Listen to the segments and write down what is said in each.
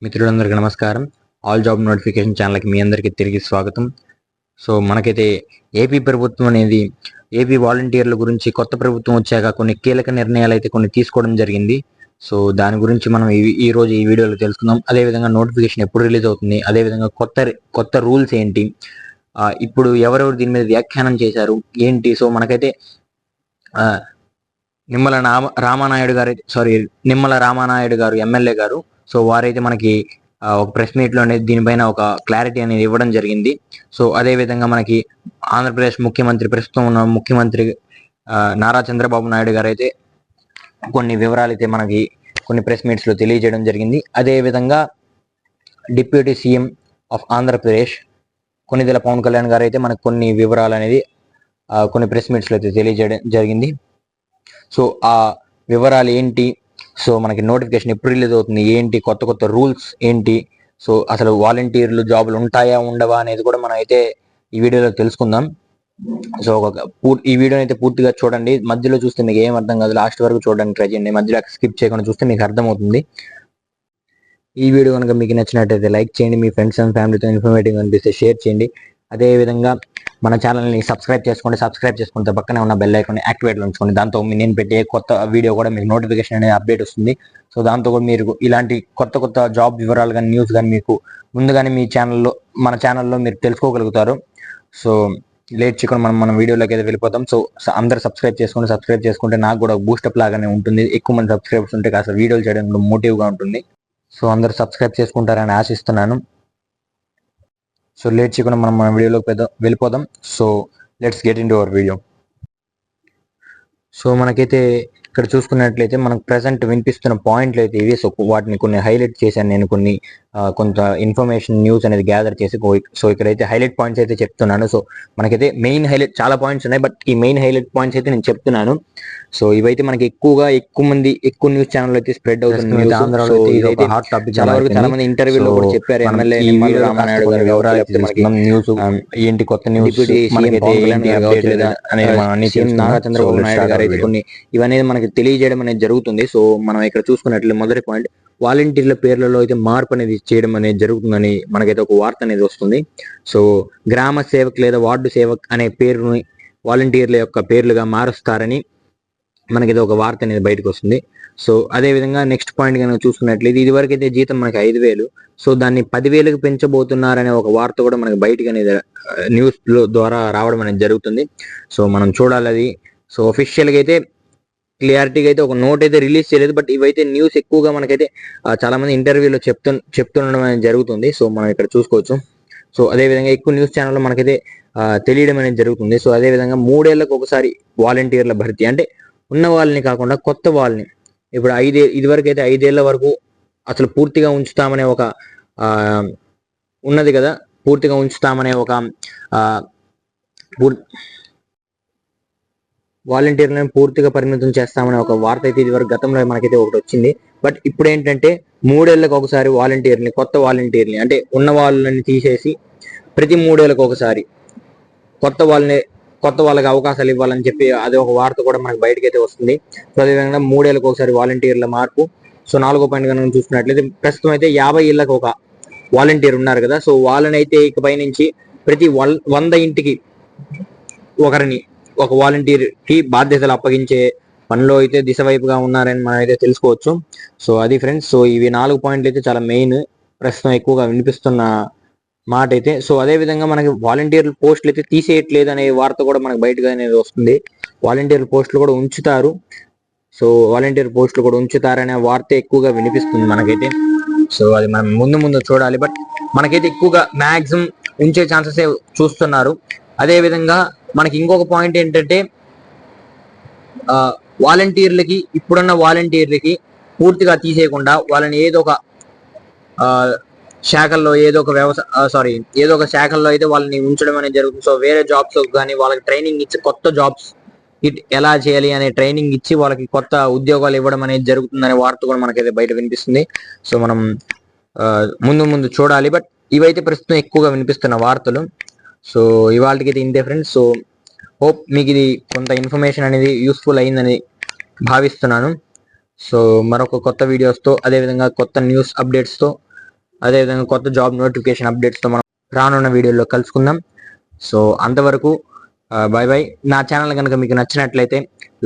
మిత్రులందరికీ నమస్కారం. All job notification ఛానల్కి మీ అందరికీ తిరిగి స్వాగతం. సో మనకైతే ఏపీ ప్రభుత్వం అనేది ఏపీ వాలంటీర్ల గురించి కొత్త ప్రభుత్వం వచ్చాక కొన్ని కీలక నిర్ణయాలు అయితే కొన్ని తీసుకోవడం జరిగింది. సో దాని గురించి మనం ఈ రోజు ఈ వీడియోలో తెలుసుకుందాం. అదేవిధంగా నోటిఫికేషన్ ఎప్పుడు రిలీజ్ అవుతుంది, అదేవిధంగా కొత్త రూల్స్ ఏంటి, ఇప్పుడు ఎవరెవరు దీని మీద వ్యాఖ్యానం చేశారు ఏంటి. సో మనకైతే నిమ్మల రామానాయుడు గారు ఎమ్మెల్యే గారు, సో వారైతే మనకి ఒక ప్రెస్ మీట్లో అనేది దీనిపైన ఒక క్లారిటీ అనేది ఇవ్వడం జరిగింది. సో అదే విధంగా మనకి ఆంధ్రప్రదేశ్ ప్రస్తుతం ఉన్న ముఖ్యమంత్రి నారా చంద్రబాబు నాయుడు గారు అయితే కొన్ని వివరాలు అయితే మనకి కొన్ని ప్రెస్ మీట్స్ లో తెలియజేయడం జరిగింది. అదే విధంగా deputy CM of Andhra Pradesh Konidela Pawan Kalyan గారు అయితే మనకు కొన్ని వివరాలు అనేది కొన్ని ప్రెస్ మీట్స్ లో అయితే తెలియజేయడం జరిగింది. సో ఆ వివరాలు ఏంటి, సో మనకి నోటిఫికేషన్ ఎప్పుడు రిలీజ్ అవుతుంది ఏంటి, కొత్త రూల్స్ ఏంటి, సో అసలు వాలంటీర్లు జాబులు ఉంటాయా ఉండవా అనేది కూడా మనం అయితే ఈ వీడియోలో తెలుసుకుందాం. సో ఈ వీడియోని అయితే పూర్తిగా చూడండి. మధ్యలో చూస్తే మీకు ఏం అర్థం కాదు, లాస్ట్ వరకు చూడడానికి ట్రై చేయండి. మధ్యలో స్కిప్ చేయకుండా చూస్తే మీకు అర్థమవుతుంది. ఈ వీడియో కనుక మీకు నచ్చినట్టయితే లైక్ చేయండి, మీ ఫ్రెండ్స్ అండ్ ఫ్యామిలీతో ఇన్ఫర్మేటివ్ అనిపిస్తే షేర్ చేయండి. అదేవిధంగా మన ఛానల్ని సబ్స్క్రైబ్ చేసుకుంటే పక్కనే ఉన్న బెల్ ఐకాన్ యాక్టివేట్లో ఉంచుకోండి. దాంతో నేను పెట్టే కొత్త వీడియో కూడా మీకు నోటిఫికేషన్ అనేది అప్డేట్ వస్తుంది. సో దాంతో కూడా మీరు ఇలాంటి కొత్త జాబ్ వివరాలు కానీ న్యూస్ కానీ మీకు ముందుగానే మన ఛానల్లో మీరు తెలుసుకోగలుగుతారు. సో లేట్ చేయకుండా మనం వీడియోలోకి అయితే వెళ్ళిపోతాం. సో అందరూ సబ్స్క్రైబ్ చేసుకుంటే నాకు కూడా బూస్టప్ లాగానే ఉంటుంది. ఎక్కువ మంది సబ్స్క్రైబర్స్ ఉంటే కాస్త వీడియోలు చేయడానికి మోటివ్గా ఉంటుంది. సో అందరూ సబ్స్క్రైబ్ చేసుకుంటారని ఆశిస్తున్నాను. సో లేట్ చేయకుండా మనం మన వీడియోలోకి వెళ్ళిపోదాం. So let's get in to our video. So మనకైతే ఇక్కడ చూసుకున్నట్లయితే మనకు ప్రెసెంట్ వినిపిస్తున్న పాయింట్లు అయితే ఇవి. సో వాటిని కొన్ని హైలైట్ చేశాను నేను, కొంత ఇన్ఫర్మేషన్ న్యూస్ అనేది గ్యాదర్ చేసి. సో ఇక్కడైతే హైలైట్ పాయింట్స్ అయితే చెప్తున్నాను. సో మనకైతే మెయిన్ హైలైట్ చాలా పాయింట్స్ ఉన్నాయి, బట్ ఈ మెయిన్ హైలైట్ పాయింట్స్ అయితే నేను చెప్తున్నాను. సో ఇవైతే మనకి ఎక్కువ న్యూస్ ఛానల్ అయితే స్ప్రెడ్ అవుతుంది. చాలా మంది ఇంటర్వ్యూలో కూడా చెప్పారు. ఎమ్మెల్యే నిమ్మల రామానాయుడు గారు న్యూస్ ఏంటి, కొత్త న్యూస్ నారా చంద్రబాబు నాయుడు గారు అయితే కొన్ని ఇవన్నీ మనకి తెలియజేయడం అనేది జరుగుతుంది. సో మనం ఇక్కడ చూసుకున్నట్లయితే మొదటి పాయింట్, వాలంటీర్ల పేర్లలో అయితే మార్పు అనేది చేయడం అనేది జరుగుతుందని మనకైతే ఒక వార్త అనేది వస్తుంది. సో గ్రామ సేవక్ లేదా వార్డు సేవక్ అనే పేరుని వాలంటీర్ల యొక్క పేర్లుగా మారుస్తారని మనకి ఒక వార్త అనేది బయటకు వస్తుంది. సో అదే విధంగా నెక్స్ట్ పాయింట్ కనుక చూసుకున్నట్లయితే ఇదివరకు అయితే జీతం మనకి 5,000, సో దాన్ని 10,000కి పెంచబోతున్నారనే ఒక వార్త కూడా మనకి బయటకు అనేది న్యూస్ ద్వారా రావడం అనేది జరుగుతుంది. సో మనం చూడాలి అది. సో అఫీషియల్గా అయితే క్లియారిటీగా అయితే ఒక నోట్ అయితే రిలీజ్ చేయలేదు, బట్ ఇవైతే న్యూస్ ఎక్కువగా మనకైతే చాలా మంది ఇంటర్వ్యూలో చెప్తుండడం అనేది జరుగుతుంది. సో మనం ఇక్కడ చూసుకోవచ్చు. సో అదేవిధంగా ఎక్కువ న్యూస్ ఛానల్లో మనకైతే తెలియడం అనేది జరుగుతుంది. సో అదేవిధంగా 3 ఏళ్లకు ఒకసారి వాలంటీర్ల భర్తీ, అంటే ఉన్న వాళ్ళని కాకుండా కొత్త వాళ్ళని ఇప్పుడు ఇదివరకు అయితే 5 ఏళ్ల వరకు అసలు పూర్తిగా ఉంచుతామనే ఒక ఉన్నది కదా, పూర్తిగా ఉంచుతామనే ఒక వాలంటీర్లను పూర్తిగా పరిమితం చేస్తామనే ఒక వార్త అయితే ఇదివరకు గతంలో మనకైతే ఒకటి వచ్చింది. బట్ ఇప్పుడు ఏంటంటే 3 ఏళ్లకు ఒకసారి కొత్త వాలంటీర్ని అంటే ఉన్న వాళ్ళని తీసేసి ప్రతి 3 ఏళ్లకు ఒకసారి కొత్త వాళ్ళకి అవకాశాలు ఇవ్వాలని చెప్పి అది ఒక వార్త కూడా మనకు బయటకైతే వస్తుంది. సో అదేవిధంగా 3 ఏళ్లకు ఒకసారి వాలంటీర్ల మార్పు. సో 4వ పాయింట్ కనుక చూసుకున్నట్లయితే ప్రస్తుతం అయితే 50 ఇళ్లకు ఒక వాలంటీర్ ఉన్నారు కదా, సో వాళ్ళని అయితే ఇకపై నుంచి ప్రతి 100 ఇంటికి ఒక వాలంటీర్ కి బాధ్యతలు అప్పగించే పనిలో అయితే దిశవైపుగా ఉన్నారని మనం అయితే తెలుసుకోవచ్చు. సో అది ఫ్రెండ్స్. సో ఇవి 4 పాయింట్లు అయితే చాలా మెయిన్, ప్రస్తుతం ఎక్కువగా వినిపిస్తున్న మాట అయితే. సో అదే విధంగా మనకి వాలంటీర్ పోస్టులు అయితే తీసేయట్లేదు అనే వార్త కూడా మనకు బయటగా అనేది వస్తుంది. వాలంటీర్ పోస్టులు కూడా ఉంచుతారు, సో వాలంటీర్ పోస్టులు కూడా ఉంచుతారనే వార్త ఎక్కువగా వినిపిస్తుంది మనకైతే. సో అది మనం ముందు చూడాలి, బట్ మనకైతే ఎక్కువగా మ్యాక్సిమం ఉంచే ఛాన్సెస్ చూస్తున్నారు. అదే విధంగా మనకి ఇంకొక పాయింట్ ఏంటంటే ఇప్పుడున్న వాలంటీర్లకి పూర్తిగా తీసేయకుండా వాళ్ళని ఏదో ఒక శాఖల్లో ఏదో ఒక శాఖల్లో అయితే వాళ్ళని ఉంచడం అనేది జరుగుతుంది. సో వేరే జాబ్స్ కానీ వాళ్ళకి ట్రైనింగ్ ఇచ్చి కొత్త జాబ్స్ ఎలా చేయాలి అనే ట్రైనింగ్ ఇచ్చి వాళ్ళకి కొత్త ఉద్యోగాలు ఇవ్వడం అనేది జరుగుతుందనే వార్త కూడా మనకైతే బయట వినిపిస్తుంది. సో మనం ముందు చూడాలి, బట్ ఇవైతే ప్రస్తుతం ఎక్కువగా వినిపిస్తున్న వార్తలు. సో ఇవాళకి అయితే ఇంతే ఫ్రెండ్స్. సో హోప్ మీకు ఇది కొంత ఇన్ఫర్మేషన్ అనేది యూస్ఫుల్ అయిందని భావిస్తున్నాను. సో మరొక కొత్త వీడియోస్తో అదేవిధంగా కొత్త న్యూస్ అప్డేట్స్తో అదేవిధంగా కొత్త జాబ్ నోటిఫికేషన్ అప్డేట్స్తో మనం రానున్న వీడియోలో కలుసుకుందాం. సో అంతవరకు బాయ్ బాయ్. నా ఛానల్ కనుక మీకు నచ్చినట్లయితే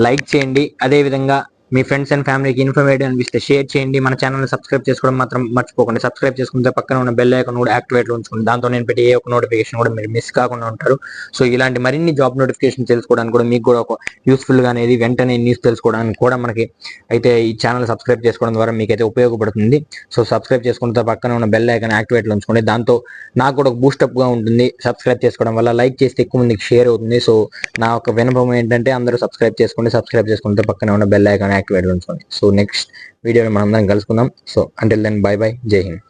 లైక్ చేయండి. అదేవిధంగా మీ ఫ్రెండ్స్ అండ్ ఫ్యామిలీకి ఇన్ఫర్మేటివ్ అనిపిస్తే షేర్ చేయండి. మన ఛానల్ని సబ్స్క్రైబ్ చేసుకోవడం మాత్రం మర్చిపోకండి. సబ్స్క్రైబ్ చేసుకుంటే పక్కన ఉన్న బెల్ ఐకాన్ కూడా యాక్టివేట్లో ఉంచుకోండి. దాంతో నేను పెట్టే ఏ ఒక్క నోటిఫికేషన్ కూడా మీరు మిస్ కాకుండా ఉంటారు. సో ఇలాంటి మరిన్ని జాబ్ నోటిఫికేషన్ తెలుసుకోవడానికి కూడా మీకు కూడా ఒక యూస్ఫుల్గా అనేది వెంటనే న్యూస్ తెలుసుకోవడానికి కూడా మనకి అయితే ఈ ఛానల్ సబ్స్క్రైబ్ చేసుకోవడం ద్వారా మీకైతే ఉపయోగపడుతుంది. సో సబ్స్క్రైబ్ చేసుకుంటే పక్కన ఉన్న బెల్ ఐకాన్ యాక్టివేట్లో ఉంచుకోండి. దాంతో నాకు కూడా ఒక బూస్టప్గా ఉంటుంది. సబ్స్క్రైబ్ చేసుకోవడం వల్ల లైక్ చేస్తే ఎక్కువ మందికి షేర్ అవుతుంది. సో నా ఒక వినపం ఏంటంటే అందరూ సబ్స్క్రైబ్ చేసుకోండి. సబ్స్క్రైబ్ చేసుకుంటే పక్కన ఉన్న బెల్ ఐకాన్ యాక్టివేట్ ఉంచుకోండి. సో నెక్స్ట్ వీడియోలో మనం అందరం కలుసుకుందాం. So until then bye bye. జై హింద్.